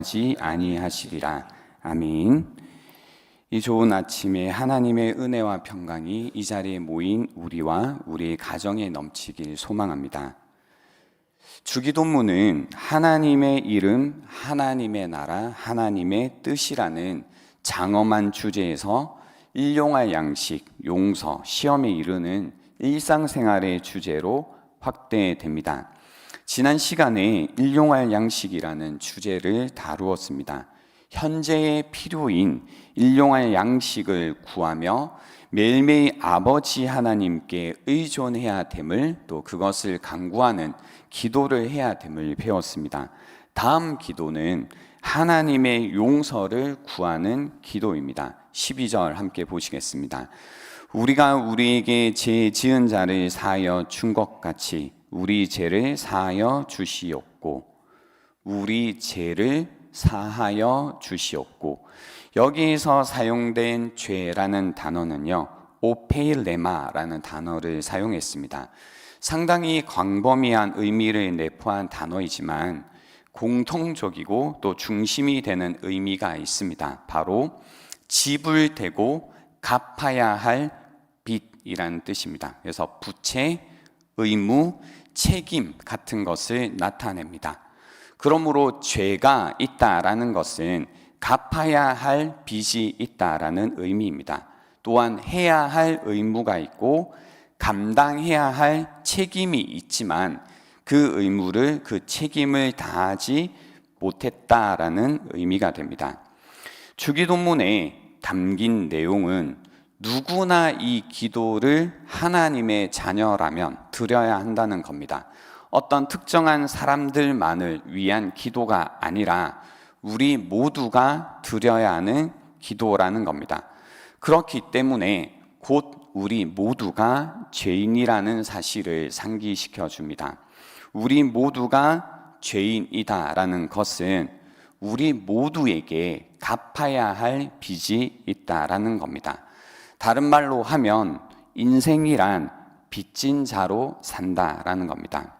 하지 아니하시리라. 아멘. 이 좋은 아침에 하나님의 은혜와 평강이 이 자리에 모인 우리와 우리의 가정에 넘치길 소망합니다. 주기도문은 하나님의 이름, 하나님의 나라, 하나님의 뜻이라는 장엄한 주제에서 일용할 양식, 용서, 시험에 이르는 일상생활의 주제로 확대됩니다. 지난 시간에 일용할 양식이라는 주제를 다루었습니다. 현재의 필요인 일용할 양식을 구하며 매일매일 아버지 하나님께 의존해야 됨을, 또 그것을 간구하는 기도를 해야 됨을 배웠습니다. 다음 기도는 하나님의 용서를 구하는 기도입니다. 12절 함께 보시겠습니다. 우리가 우리에게 죄 지은 자를 사하여 준 것 같이 우리 죄를 사하여 주시옵고, 우리 죄를 사하여 주시옵고. 여기에서 사용된 죄라는 단어는요, 오페일레마라는 단어를 사용했습니다. 상당히 광범위한 의미를 내포한 단어이지만 공통적이고 또 중심이 되는 의미가 있습니다. 바로 지불되고 갚아야 할 빚이라는 뜻입니다. 그래서 부채, 의무, 책임 같은 것을 나타냅니다. 그러므로 죄가 있다라는 것은 갚아야 할 빚이 있다라는 의미입니다. 또한 해야 할 의무가 있고 감당해야 할 책임이 있지만 그 의무를, 그 책임을 다하지 못했다라는 의미가 됩니다. 주기도문에 담긴 내용은 누구나 이 기도를 하나님의 자녀라면 드려야 한다는 겁니다. 어떤 특정한 사람들만을 위한 기도가 아니라 우리 모두가 드려야 하는 기도라는 겁니다. 그렇기 때문에 곧 우리 모두가 죄인이라는 사실을 상기시켜 줍니다. 우리 모두가 죄인이다라는 것은 우리 모두에게 갚아야 할 빚이 있다라는 겁니다. 다른 말로 하면 인생이란 빚진 자로 산다라는 겁니다.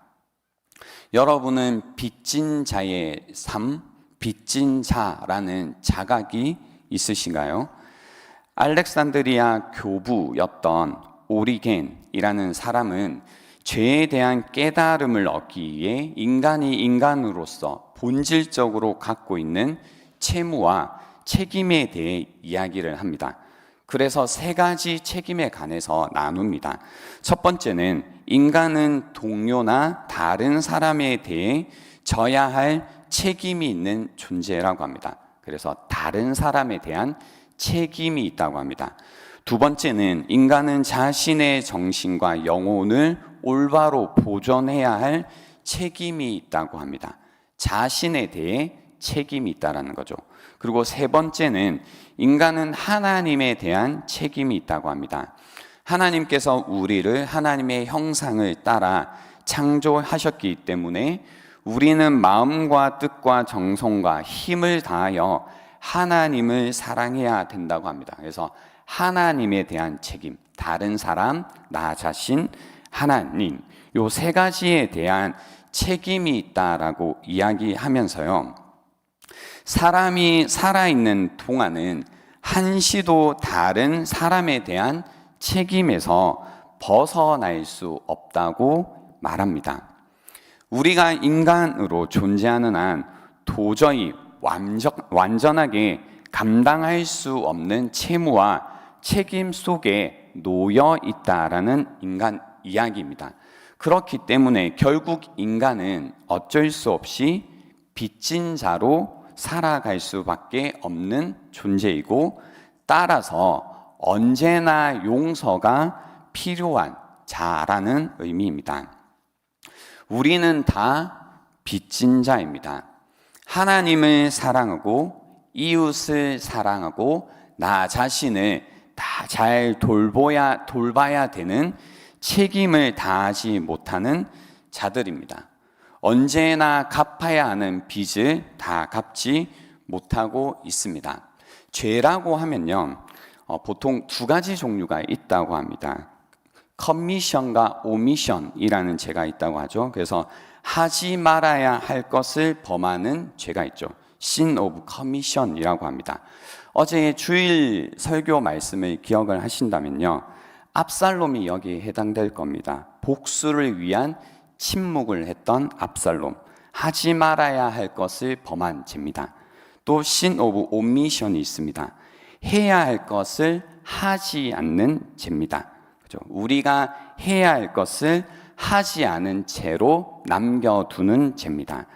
여러분은 빚진 자의 삶, 빚진 자라는 자각이 있으신가요? 알렉산드리아 교부였던 오리겐이라는 사람은 죄에 대한 깨달음을 얻기 위해 인간이 인간으로서 본질적으로 갖고 있는 채무와 책임에 대해 이야기를 합니다. 그래서 세 가지 책임에 관해서 나눕니다. 첫 번째는 인간은 동료나 다른 사람에 대해 져야 할 책임이 있는 존재라고 합니다. 그래서 다른 사람에 대한 책임이 있다고 합니다. 두 번째는 인간은 자신의 정신과 영혼을 올바로 보존해야 할 책임이 있다고 합니다. 자신에 대해 책임이 있다는 거죠. 그리고 세 번째는 인간은 하나님에 대한 책임이 있다고 합니다. 하나님께서 우리를 하나님의 형상을 따라 창조하셨기 때문에 우리는 마음과 뜻과 정성과 힘을 다하여 하나님을 사랑해야 된다고 합니다. 그래서 하나님에 대한 책임, 다른 사람, 나 자신, 하나님, 요 세 가지에 대한 책임이 있다라고 이야기하면서요, 사람이 살아있는 동안은 한시도 다른 사람에 대한 책임에서 벗어날 수 없다고 말합니다. 우리가 인간으로 존재하는 한 도저히 완전하게 감당할 수 없는 채무와 책임 속에 놓여 있다라는 인간 이야기입니다. 그렇기 때문에 결국 인간은 어쩔 수 없이 빚진 자로 살아갈 수밖에 없는 존재이고, 따라서 언제나 용서가 필요한 자라는 의미입니다. 우리는 다 빚진 자입니다. 하나님을 사랑하고 이웃을 사랑하고 나 자신을 다 잘 돌봐야 되는 책임을 다하지 못하는 자들입니다. 언제나 갚아야 하는 빚을 다 갚지 못하고 있습니다. 죄라고 하면요, 보통 두 가지 종류가 있다고 합니다. 커미션과 오미션이라는 죄가 있다고 하죠. 그래서 하지 말아야 할 것을 범하는 죄가 있죠. 신 오브 커미션이라고 합니다. 어제 주일 설교 말씀을 기억을 하신다면요, 압살롬이 여기에 해당될 겁니다. 복수를 위한 침묵을 했던 압살롬, 하지 말아야 할 것을 범한 죄입니다. 또 신 오브 오미션이 있습니다. 해야 할 것을 하지 않는 죄입니다. 그죠? 우리가 해야 할 것을 하지 않은 채로 남겨두는 죄입니다.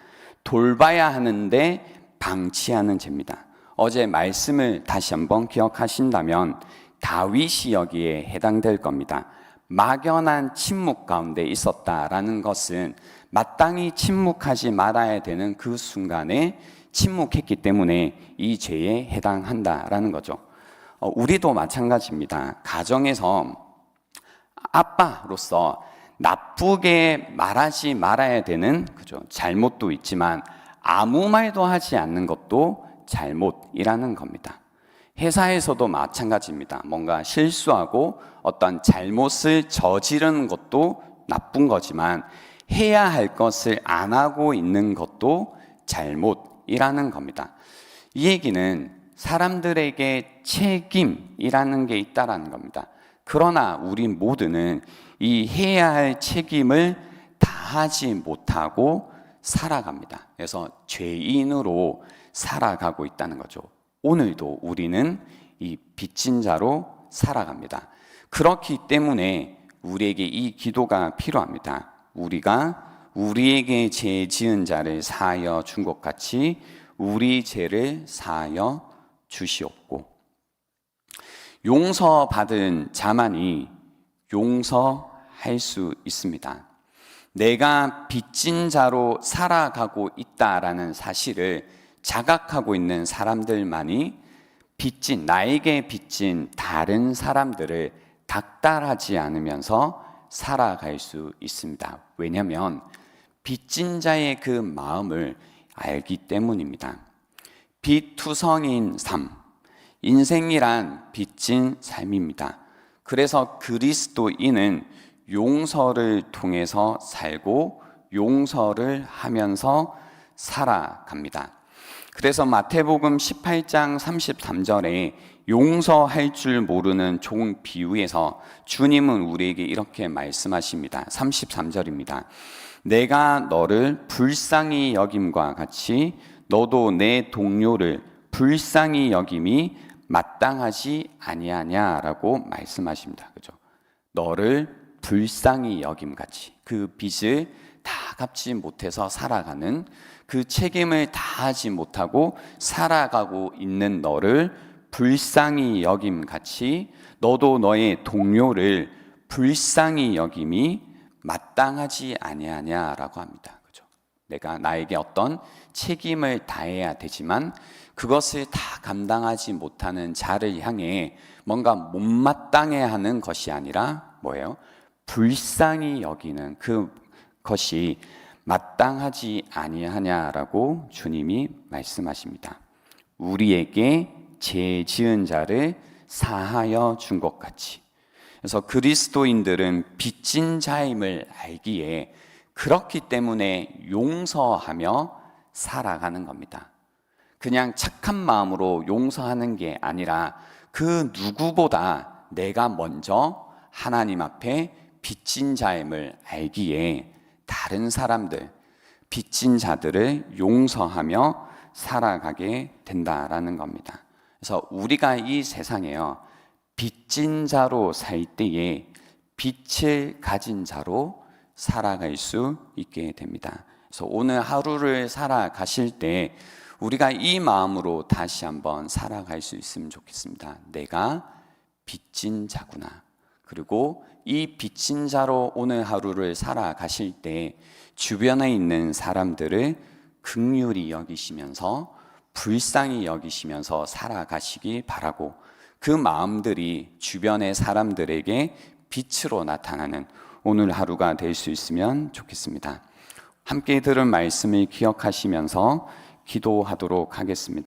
돌봐야 하는데 방치하는 죄입니다. 어제 말씀을 다시 한번 기억하신다면 다윗이 여기에 해당될 겁니다. 막연한 침묵 가운데 있었다라는 것은 마땅히 침묵하지 말아야 되는 그 순간에 침묵했기 때문에 이 죄에 해당한다라는 거죠. 우리도 마찬가지입니다. 가정에서 아빠로서 나쁘게 말하지 말아야 되는, 그죠, 잘못도 있지만 아무 말도 하지 않는 것도 잘못이라는 겁니다. 회사에서도 마찬가지입니다. 뭔가 실수하고 어떤 잘못을 저지르는 것도 나쁜 거지만 해야 할 것을 안 하고 있는 것도 잘못이라는 겁니다. 이 얘기는 사람들에게 책임이라는 게 있다라는 겁니다. 그러나 우리 모두는 이 해야 할 책임을 다하지 못하고 살아갑니다. 그래서 죄인으로 살아가고 있다는 거죠. 오늘도 우리는 이 빚진 자로 살아갑니다. 그렇기 때문에 우리에게 이 기도가 필요합니다. 우리가 우리에게 죄 지은 자를 사하여 준 것 같이 우리 죄를 사하여 주시옵고, 용서받은 자만이 용서할 수 있습니다. 내가 빚진 자로 살아가고 있다라는 사실을 자각하고 있는 사람들만이 나에게 빚진 다른 사람들을 닥달하지 않으면서 살아갈 수 있습니다. 왜냐하면 빚진 자의 그 마음을 알기 때문입니다. 빚투성인 삶, 인생이란 빚진 삶입니다. 그래서 그리스도인은 용서를 통해서 살고 용서를 하면서 살아갑니다. 그래서 마태복음 18장 33절에 용서할 줄 모르는 종 비유에서 주님은 우리에게 이렇게 말씀하십니다. 33절입니다. 내가 너를 불쌍히 여김과 같이 너도 내 동료를 불쌍히 여김이 마땅하지 아니하냐라고 말씀하십니다. 그죠? 너를 불쌍히 여김같이, 그 빚을 다 갚지 못해서 살아가는, 그 책임을 다하지 못하고 살아가고 있는 너를 불쌍히 여김같이 너도 너의 동료를 불쌍히 여김이 마땅하지 아니하냐라고 합니다. 그죠? 내가 나에게 어떤 책임을 다해야 되지만 그것을 다 감당하지 못하는 자를 향해 뭔가 못마땅해 하는 것이 아니라 뭐예요? 불쌍히 여기는 그것이 마땅하지 아니하냐라고 주님이 말씀하십니다. 우리에게 죄 지은 자를 사하여 준 것 같이. 그래서 그리스도인들은 빚진 자임을 알기에 그렇기 때문에 용서하며 살아가는 겁니다. 그냥 착한 마음으로 용서하는 게 아니라 그 누구보다 내가 먼저 하나님 앞에 빚진 자임을 알기에 다른 사람들, 빚진 자들을 용서하며 살아가게 된다라는 겁니다. 그래서 우리가 이 세상에요, 빚진 자로 살 때에 빚을 가진 자로 살아갈 수 있게 됩니다. 그래서 오늘 하루를 살아가실 때 우리가 이 마음으로 다시 한번 살아갈 수 있으면 좋겠습니다. 내가 빚진 자구나. 그리고 이 빚진 자로 오늘 하루를 살아가실 때 주변에 있는 사람들을 긍휼히 여기시면서 불쌍히 여기시면서 살아가시기 바라고, 그 마음들이 주변의 사람들에게 빛으로 나타나는 오늘 하루가 될 수 있으면 좋겠습니다. 함께 들은 말씀을 기억하시면서 기도하도록 하겠습니다.